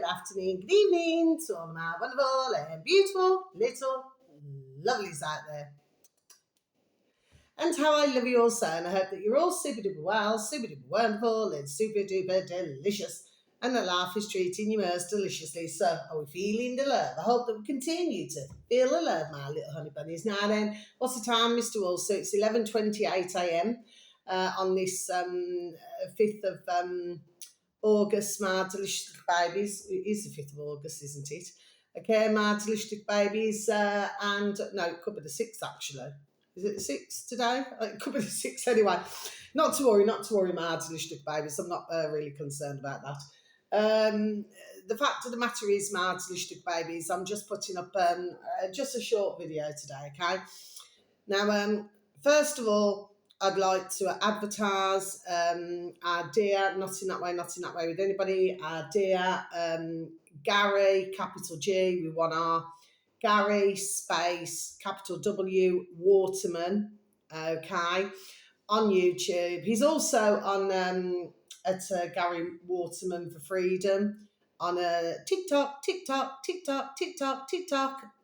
afternoon, good evening to all my wonderful and beautiful little lovelies out there. And how I love you all so, and I hope that you're all super duper well, super duper wonderful, and super duper delicious. And the laugh is treating you most deliciously. So, are we feeling the love? I hope that we continue to feel the love, my little honey bunnies. Now then, what's the time, Mr. Wolf? So it's 11:28 a.m. On this 5th of August, my delicious babies. It is the 5th of August, isn't it? Okay, my delicious babies. And no, it could be the 6th actually. Is it the 6th today? It could be the 6th anyway. Not to worry, my delicious babies. I'm not really concerned about that. The fact of the matter is, my delicious babies, I'm just putting up just a short video today, okay? Now, first of all, I'd like to advertise our dear, not in that way with anybody, our dear Gary, capital G, with one R, Gary, space, capital W, Waterman, okay, on YouTube. He's also on at Gary Waterman for Freedom on TikTok.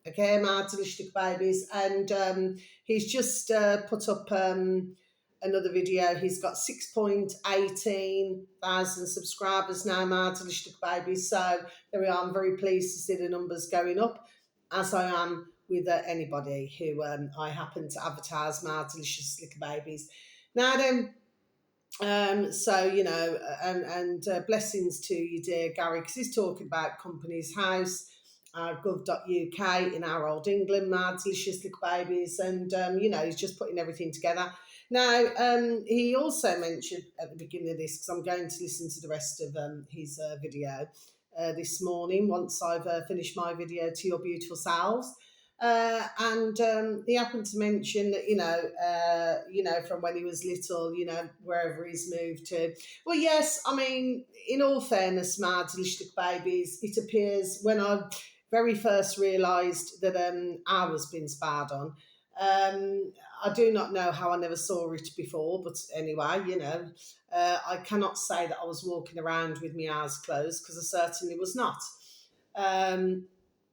Okay, my delicious babies. And he's just put up another video. He's got 6.18 thousand subscribers now, my delicious babies. So there we are. I'm very pleased to see the numbers going up, as I am with anybody who I happen to advertise my delicious little babies. Now then, so, you know, and blessings to you, dear Gary, because he's talking about Companies House, gov.uk in our old England, my delicious little babies, and, you know, he's just putting everything together. Now, he also mentioned at the beginning of this, because I'm going to listen to the rest of his video this morning once I've finished my video to your beautiful selves. And he happened to mention that, you know, from when he was little, you know, wherever he's moved to. Well, yes, I mean, in all fairness, my delicious babies, it appears when I very first realised that I was being spied on, I do not know how I never saw it before, but anyway, you know, I cannot say that I was walking around with my eyes closed, because I certainly was not.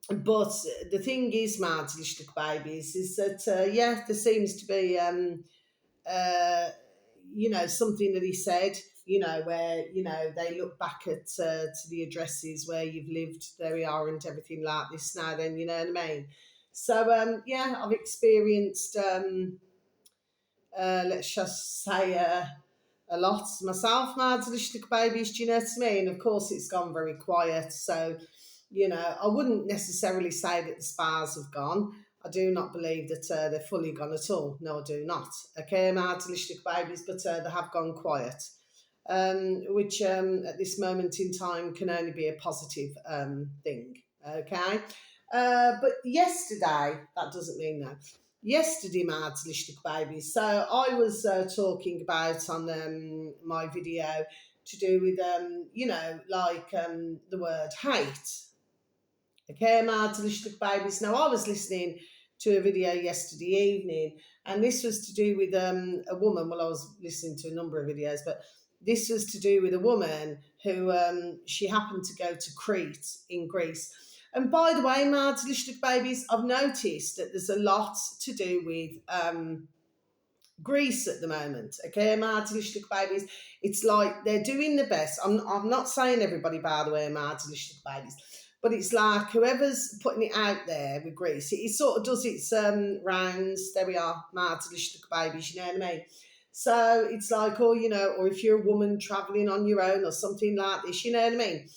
But the thing is, my delicious babies, is that, yeah, there seems to be, you know, something that he said, you know, where, you know, they look back at to the addresses where you've lived, there we are, and everything like this now then, you know what I mean? So, yeah, I've experienced, let's just say, a lot myself, my delicious babies, do you know what I mean? Of course, it's gone very quiet, so, you know, I wouldn't necessarily say that the spies have gone. I do not believe that they're fully gone at all. No, I do not. Okay, my delicious babies, but they have gone quiet, which at this moment in time can only be a positive thing. Okay, but yesterday, that doesn't mean no. Yesterday, my delicious babies. So I was talking about on my video to do with you know, like the word hate. Okay, my delicious babies. Now, I was listening to a video yesterday evening, and this was to do with a woman. Well, I was listening to a number of videos, but this was to do with a woman who she happened to go to Crete in Greece. And by the way, my delicious babies, I've noticed that there's a lot to do with Greece at the moment. Okay, my delicious babies. It's like they're doing the best. I'm not saying everybody, by the way, my delicious babies. But it's like whoever's putting it out there with Greece, it sort of does its rounds. There we are, my delicious babies, you know what I mean? So it's like, oh, you know, or if you're a woman travelling on your own or something like this, you know what I mean?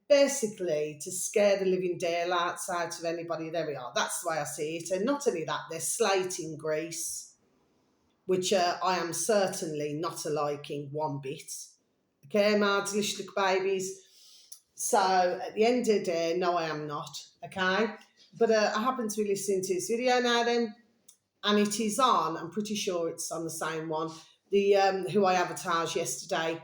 Basically, to scare the living daylights out of anybody, there we are. That's the way I see it. And not only that, they're slating Greece, which I am certainly not a liking one bit. Okay, my delicious babies. So at the end of the day, no, I am not, okay? But I happen to be listening to this video now then, and it is on, I'm pretty sure it's on the same one, the who I advertised yesterday,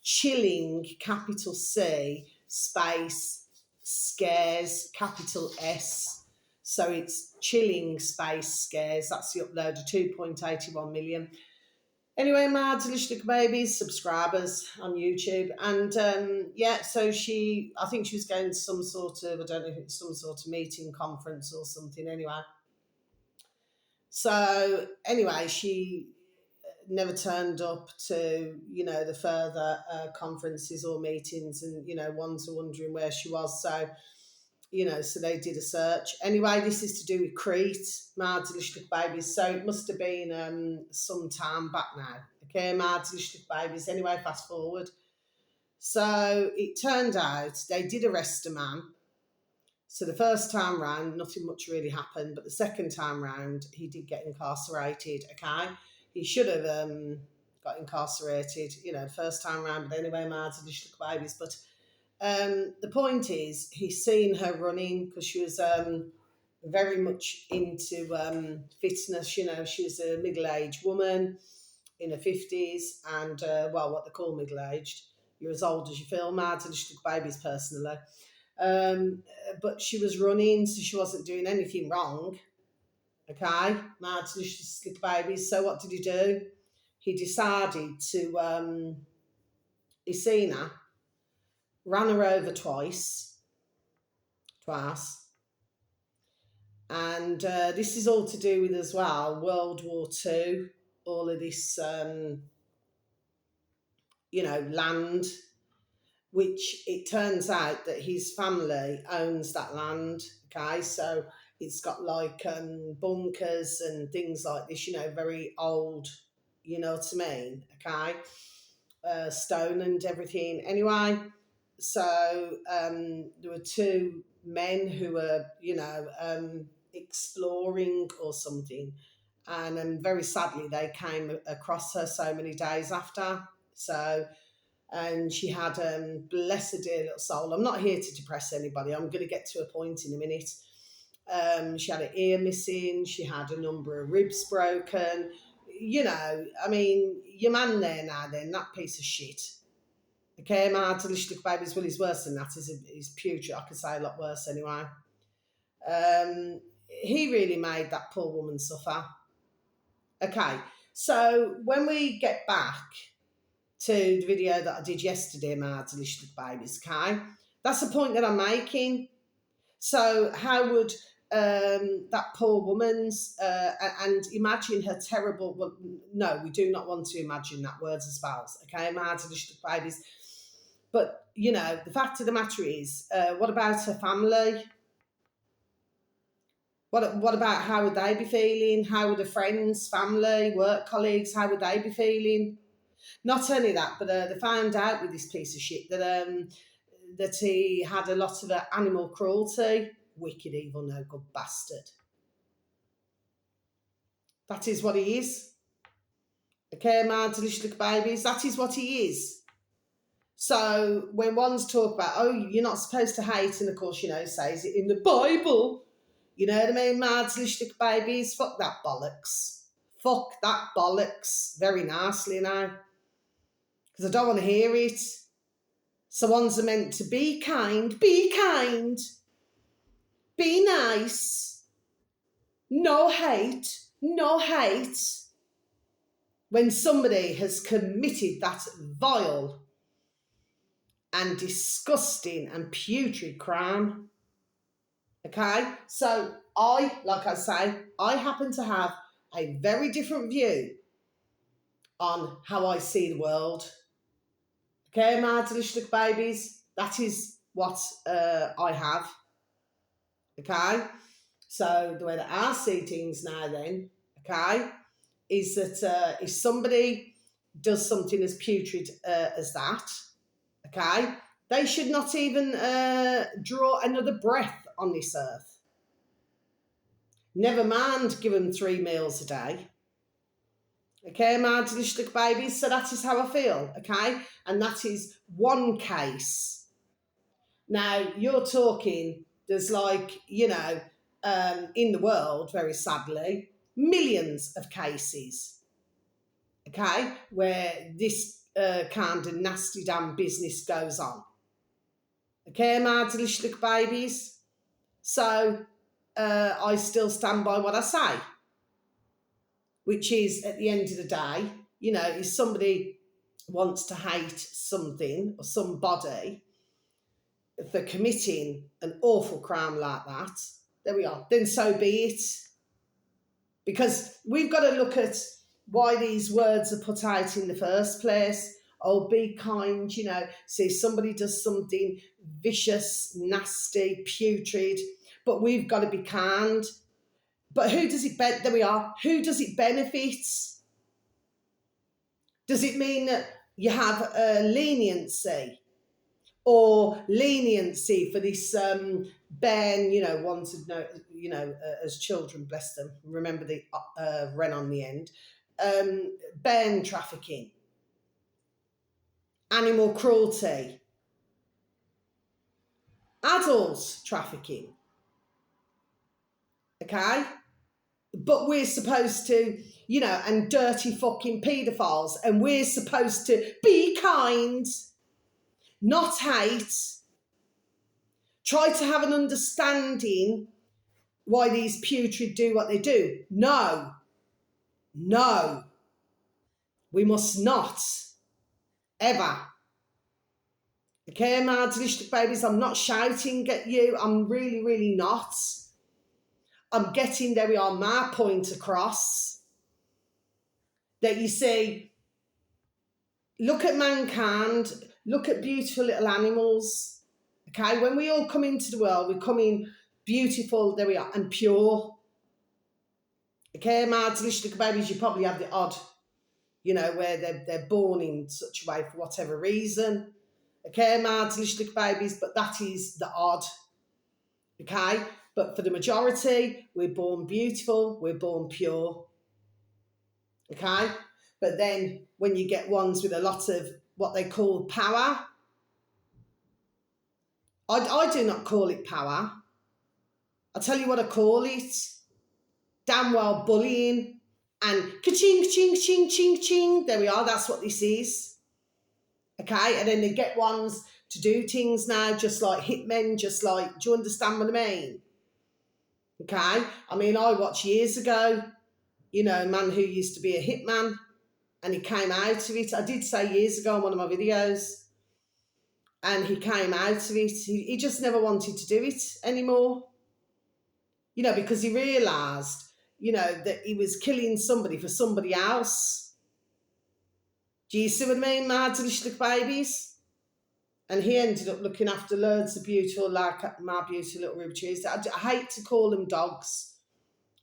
chilling, capital C, space, scares, capital S. So it's chilling, space, scares. That's the upload of 2.81 million. Anyway, my delicious babies, subscribers on YouTube, and yeah, so I think she was going to some sort of, I don't know if it's some sort of meeting, conference or something. Anyway, so anyway, she never turned up to the further conferences or meetings, and ones are wondering where she was. So so they did a search. Anyway, this is to do with Crete, my delicious babies. So it must have been some time back now. Okay, my delicious babies. Anyway, fast forward. So it turned out they did arrest a man. So the first time round, nothing much really happened, but the second time round, he did get incarcerated. Okay, he should have got incarcerated, the first time round. But anyway, my delicious babies. But the point is, he's seen her running because she was very much into fitness. She was a middle-aged woman in her 50s, and well, what they call middle-aged. You're as old as you feel, mad, and she took babies personally. But she was running, so she wasn't doing anything wrong. Okay, mad, and she took babies. So what did he do? He decided to, he's seen her, ran her over twice, and this is all to do with as well World War II, all of this, land, which it turns out that his family owns that land. Okay, so it's got like bunkers and things like this, very old, you know what I mean? Okay, stone and everything. Anyway, so there were two men who were, exploring or something, and very sadly they came across her so many days after. So, and she had, bless her dear little soul. I'm not here to depress anybody. I'm going to get to a point in a minute. She had an ear missing. She had a number of ribs broken. I mean, your man there now, then, that piece of shit. Okay, my delicious babies, well, he's worse than that. He's putrid. I could say a lot worse anyway. He really made that poor woman suffer. Okay, so when we get back to the video that I did yesterday, my delicious babies, okay, that's the point that I'm making. So how would that poor woman's, and imagine her terrible, well, no, we do not want to imagine that, words and spells, okay, my delicious babies. But, the fact of the matter is, what about her family? What about how would they be feeling? How would her friends, family, work colleagues, how would they be feeling? Not only that, but they found out with this piece of shit that he had a lot of animal cruelty. Wicked, evil, no good bastard. That is what he is. Okay, my delicious babies, that is what he is. So when ones talk about, oh, you're not supposed to hate, and of course, says it in the Bible. You know what I mean, my delicious babies? Fuck that bollocks. Fuck that bollocks. Very nicely now. Because I don't want to hear it. So ones are meant to be kind, be nice, no hate. When somebody has committed that vile and disgusting and putrid crime. Okay, so like I say, I happen to have a very different view on how I see the world. Okay, my delicious babies, that is what I have. Okay, so the way that I see things now then, okay, is that if somebody does something as putrid as that, okay, they should not even draw another breath on this earth. Never mind give them 3 meals a day. Okay, my delicious babies, so that is how I feel, okay? And that is one case. Now, you're talking, there's like, in the world, very sadly, millions of cases, okay, where this kind of nasty damn business goes on. Okay, my delicious babies? So, I still stand by what I say, which is, at the end of the day, if somebody wants to hate something or somebody for committing an awful crime like that, there we are, then so be it. Because we've got to look at why these words are put out in the first place. Oh, be kind, say somebody does something vicious, nasty, putrid, but we've got to be kind. But who does it there we are. Who does it benefit? Does it mean that you have a leniency? Or leniency for this Ben, wanted as children, bless them. Remember the Ren on the end. Ben trafficking, animal cruelty, adult trafficking. Okay? But we're supposed to, and dirty fucking paedophiles, and we're supposed to be kind, not hate, try to have an understanding why these putrid do what they do. No, we must not, ever. Okay, my delicious babies, I'm not shouting at you. I'm really, really not. I'm getting, there we are, my point across. That you see, look at mankind, look at beautiful little animals. Okay, when we all come into the world, we come in beautiful, there we are, and pure. Okay, my delicious little babies, you probably have the odd, where they're born in such a way for whatever reason. Okay, my delicious little babies, but that is the odd. Okay, but for the majority, we're born beautiful, we're born pure. Okay, but then when you get ones with a lot of what they call power, I do not call it power. I'll tell you what I call it. Damn well bullying and ka-ching, ching, ching, ching, ching. There we are, that's what this is. Okay, and then they get ones to do things now, just like hitmen, just like, do you understand what I mean? Okay, I mean, I watched years ago, a man who used to be a hitman, and he came out of it. I did say years ago on one of my videos, and he came out of it. He just never wanted to do it anymore, because he realised, that he was killing somebody for somebody else. Do you see what I mean, my delicious little babies? And he ended up looking after loads of beautiful, like my beautiful little Ruby trees. I hate to call them dogs.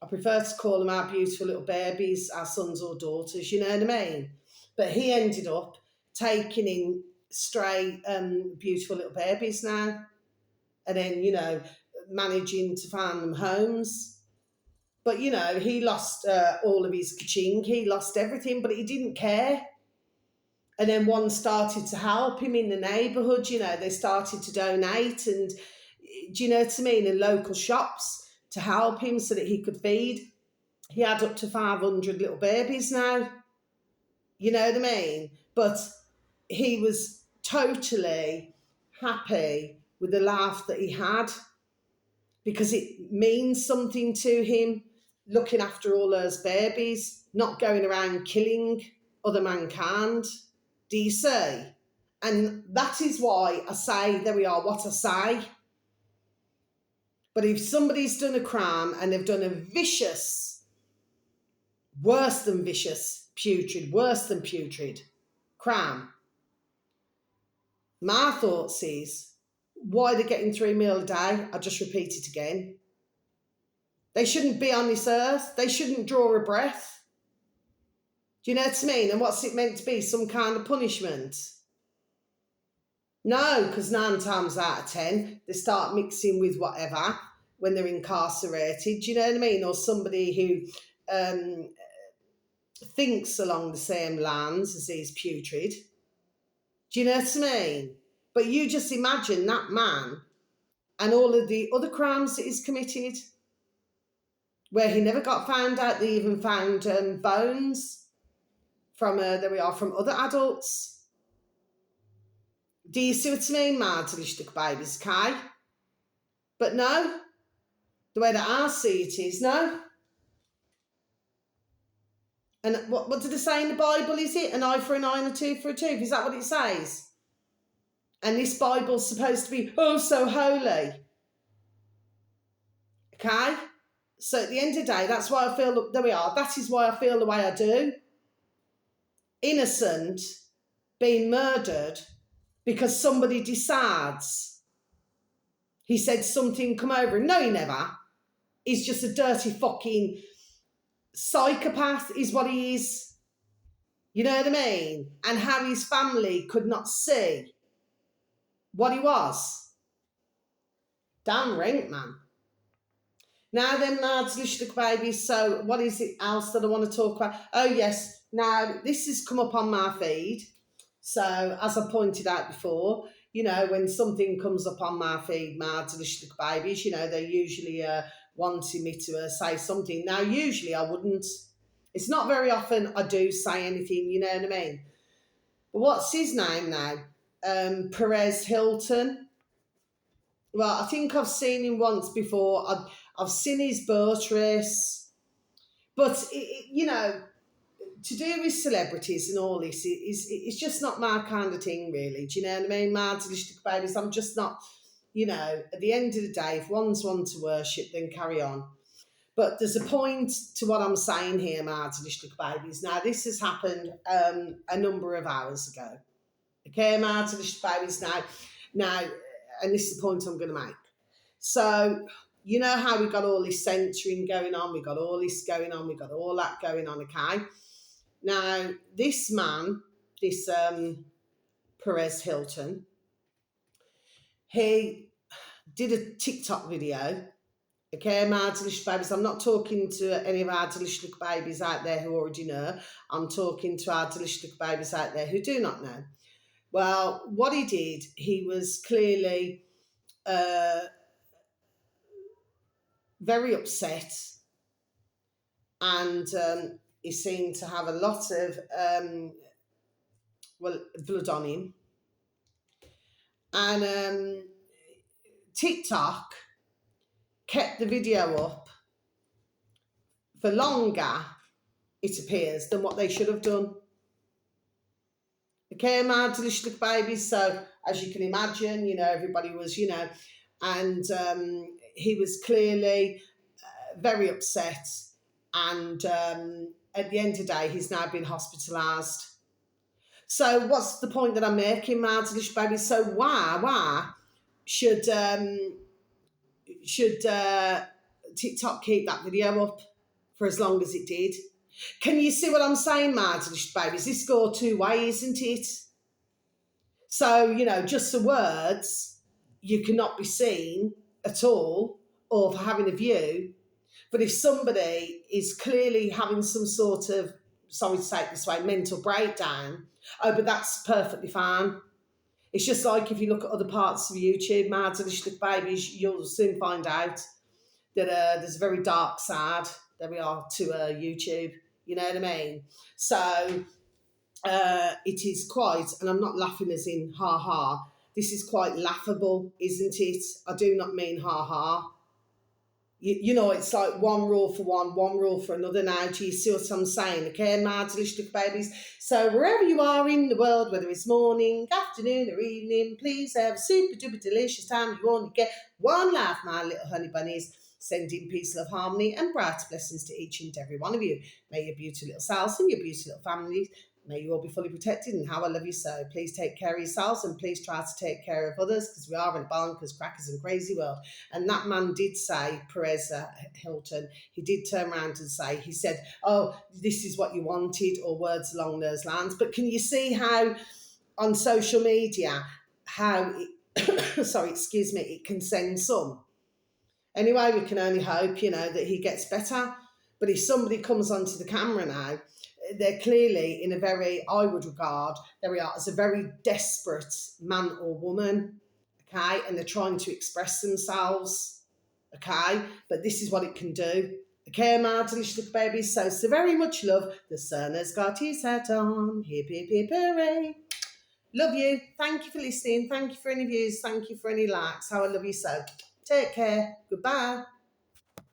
I prefer to call them our beautiful little babies, our sons or daughters, you know what I mean? But he ended up taking in stray, beautiful little babies now. And then, managing to find them homes. But, he lost all of his ka-ching. He lost everything, but he didn't care. And then one started to help him in the neighbourhood, they started to donate and, do you know what I mean, in local shops to help him so that he could feed. He had up to 500 little babies now, you know what I mean? But he was totally happy with the life that he had because it means something to him, looking after all those babies, not going around killing other mankind. Do you see? And that is why I say, there we are, what I say. But if somebody's done a crime and they've done a vicious, worse than vicious, putrid, worse than putrid crime, my thoughts is, why they're getting 3 meals a day, I just repeat it again. They shouldn't be on this earth. They shouldn't draw a breath. Do you know what I mean? And what's it meant to be? Some kind of punishment? No, because 9 times out of 10, they start mixing with whatever when they're incarcerated. Do you know what I mean? Or somebody who thinks along the same lines as these putrid. Do you know what I mean? But you just imagine that man and all of the other crimes that he's committed, where he never got found out. They even found bones from, there we are, from other adults. Do you see what I mean, my delicious babies, okay? But no, the way that I see it is no. And what did it say in the Bible, is it? An eye for an eye and a tooth for a tooth. Is that what it says? And this Bible's supposed to be, oh, so holy. Okay? So at the end of the day, that's why I feel, there we are, that is why I feel the way I do. Innocent being murdered because somebody decides he said something come over him. No, he never. He's just a dirty fucking psychopath is what he is. You know what I mean? And how his family could not see what he was. Damn rank, man. Now then, lads, look, babies, so what is it else that I want to talk about? Oh, yes. Now, this has come up on my feed. So, as I pointed out before, you know, when something comes up on my feed, my delicious babies, you know, they're usually wanting me to say something. Now, usually I wouldn't. It's not very often I do say anything, you know what I mean? But what's his name now? Perez Hilton. Well, I think I've seen him once before. I've seen his boat race. But, you know, to do with celebrities and all this, it's just not my kind of thing, really. Do you know what I mean? My delicious babies, I'm just not, you know, at the end of the day, if one's one to worship, then carry on. But there's a point to what I'm saying here, my delicious babies. Now, this has happened a number of hours ago. Okay, my delicious babies. Now, and this is the point I'm going to make. So, you know how we got all this censoring going on, we got all this going on, we got all that going on, okay? Now, this man, this Perez Hilton, he did a TikTok video. Okay, my delicious babies. I'm not talking to any of our delicious babies out there who already know. I'm talking to our delicious babies out there who do not know. Well, what he did, he was clearly very upset, and he seemed to have a lot of blood on him. And TikTok kept the video up for longer, it appears, than what they should have done. Okay, my delicious babies. So, as you can imagine, you know, everybody was, you know, and he was clearly very upset. And at the end of the day, he's now been hospitalised. So, what's the point that I'm making, my delicious babies? So, why should TikTok keep that video up for as long as it did? Can you see what I'm saying, my delicious babies? This go two ways, isn't it? So, you know, just the words, you cannot be seen at all, or for having a view. But if somebody is clearly having some sort of, sorry to say it this way, mental breakdown, oh, but that's perfectly fine. It's just like if you look at other parts of YouTube, my delicious babies, you'll soon find out that there's a very dark side, there we are, to YouTube. You know what I mean? So it is quite, and I'm not laughing as in ha-ha, this is quite laughable, isn't it? I do not mean ha-ha. You know, it's like one rule for one rule for another now. Do you see what I'm saying? Okay, my delicious babies. So wherever you are in the world, whether it's morning, afternoon or evening, please have a super duper delicious time. You only get one laugh, my little honey bunnies. Sending peace, love, harmony and bright blessings to each and every one of you. May your beautiful little selves and your beautiful little families, may you all be fully protected, and how I love you so. Please take care of yourselves and please try to take care of others, because we are in a bonkers, crackers and crazy world. And that man did say, Perez Hilton, he did turn around and say, he said, oh, this is what you wanted, or words along those lines. But can you see how on social media, how it, sorry, excuse me, it can send some? Anyway, we can only hope, you know, that he gets better. But if somebody comes onto the camera now, they're clearly in a very, I would regard, there we are, as a very desperate man or woman, okay? And they're trying to express themselves, okay? But this is what it can do. Okay, my delicious babies, so very much love. The sun has got his hat on. Hip, hip, hip, hooray. Love you. Thank you for listening. Thank you for any views. Thank you for any likes. How I love you so. Take care. Goodbye.